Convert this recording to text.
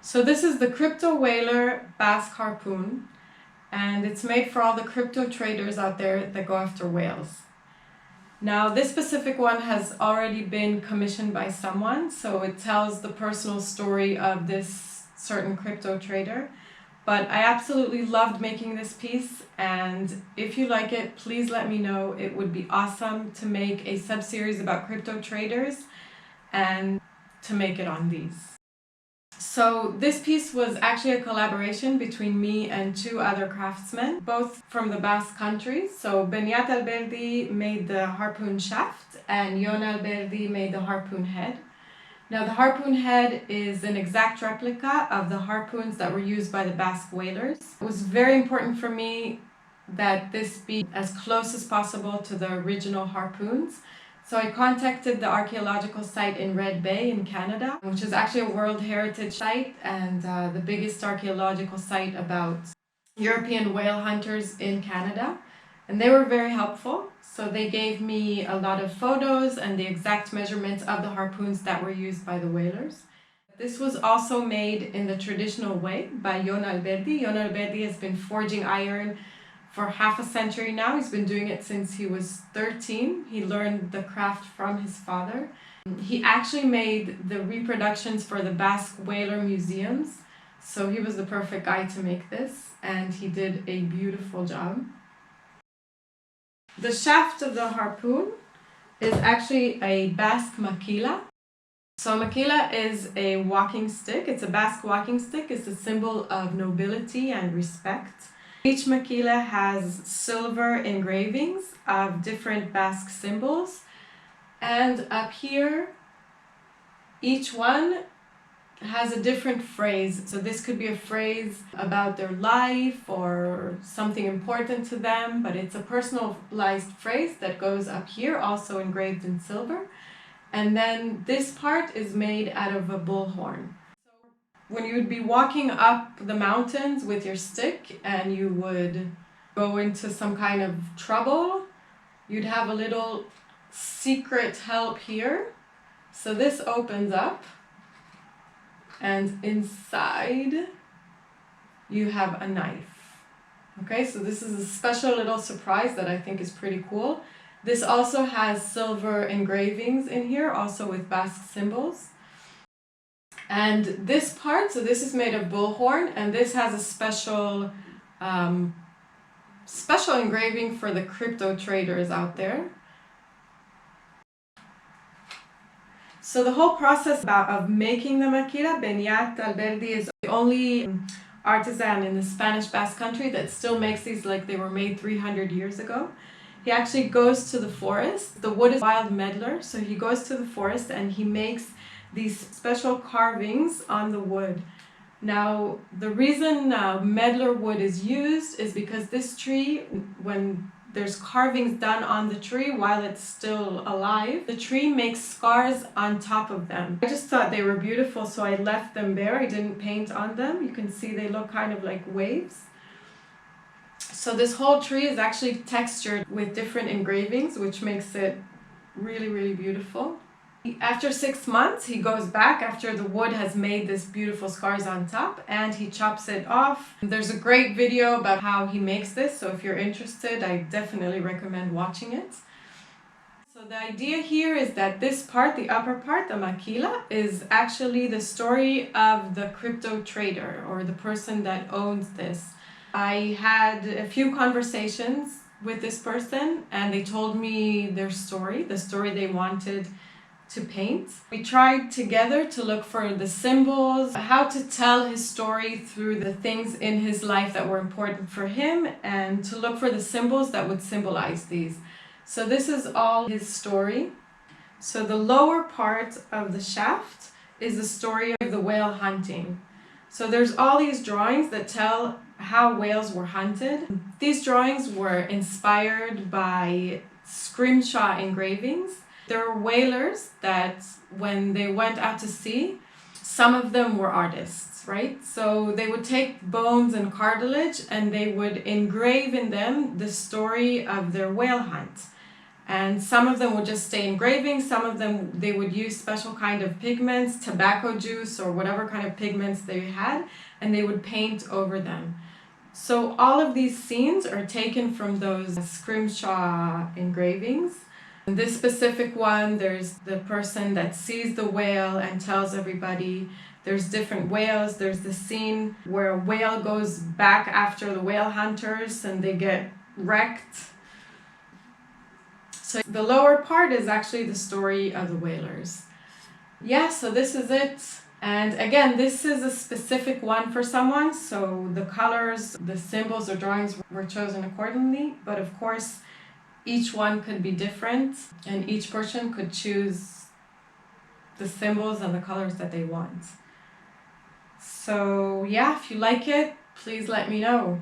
So this is the crypto whaler Basque Harpoon, and it's made for all the crypto traders out there that go after whales. Now this specific one has already been commissioned by someone, so it tells the personal story of this certain crypto trader. But I absolutely loved making this piece, and if you like it, please let me know. It would be awesome to make a sub-series about crypto traders and to make it on these. So this piece was actually a collaboration between me and two other craftsmen, both from the Basque country. So Yonat Vaks made the harpoon shaft and Yonat Vaks made the harpoon head. Now the harpoon head is an exact replica of the harpoons that were used by the Basque whalers. It was very important for me that this be as close as possible to the original harpoons. So I contacted the archaeological site in Red Bay in Canada, which is actually a World Heritage site and the biggest archaeological site about European whale hunters in Canada. And they were very helpful. So they gave me a lot of photos and the exact measurements of the harpoons that were used by the whalers. This was also made in the traditional way by Yonat Vaks. Yonat Vaks has been forging iron for half a century now. He's been doing it since he was 13. He learned the craft from his father. He actually made the reproductions for the Basque whaler museums. So he was the perfect guy to make this, and he did a beautiful job. The shaft of the harpoon is actually a Basque maquila. So maquila is a walking stick. It's a Basque walking stick. It's a symbol of nobility and respect. Each maquila has silver engravings of different Basque symbols, and up here each one has a different phrase. So this could be a phrase about their life or something important to them, but it's a personalized phrase that goes up here, also engraved in silver. And then this part is made out of a bullhorn. When you would be walking up the mountains with your stick and you would go into some kind of trouble, you'd have a little secret help here. So this opens up, and inside you have a knife. Okay, so this is a special little surprise that I think is pretty cool. This also has silver engravings in here, also with Basque symbols. And this part, so this is made of bullhorn, and this has a special engraving for the crypto traders out there. So the whole process of making the maquila, Yonat Vaks is the only artisan in the Spanish Basque country that still makes these like they were made 300 years ago. He actually goes to the forest. The wood is wild medlar, so he goes to the forest and he makes these special carvings on the wood. Now, the reason medlar wood is used is because this tree, when there's carvings done on the tree while it's still alive, the tree makes scars on top of them. I just thought they were beautiful, so I left them bare. I didn't paint on them. You can see they look kind of like waves. So this whole tree is actually textured with different engravings, which makes it really, really beautiful. After 6 months, he goes back after the wood has made this beautiful scars on top, and he chops it off. There's a great video about how he makes this, so if you're interested, I definitely recommend watching it. So the idea here is that this part, the upper part, the maquila, is actually the story of the crypto trader or the person that owns this. I had a few conversations with this person, and they told me their story, the story they wanted to paint. We tried together to look for the symbols, how to tell his story through the things in his life that were important for him, and to look for the symbols that would symbolize these. So this is all his story. So the lower part of the shaft is the story of the whale hunting. So there's all these drawings that tell how whales were hunted. These drawings were inspired by scrimshaw engravings. There were whalers that when they went out to sea, some of them were artists, right? So they would take bones and cartilage and they would engrave in them the story of their whale hunt. And some of them would just stay engravings, some of them they would use special kind of pigments, tobacco juice or whatever kind of pigments they had, and they would paint over them. So all of these scenes are taken from those scrimshaw engravings. In this specific one, there's the person that sees the whale and tells everybody. There's different whales. There's the scene where a whale goes back after the whale hunters and they get wrecked. So the lower part is actually the story of the whalers. Yeah, so this is it. And again, this is a specific one for someone, so the colors, the symbols or drawings were chosen accordingly. But of course, each one could be different and each person could choose the symbols and the colors that they want. So yeah, if you like it, please let me know.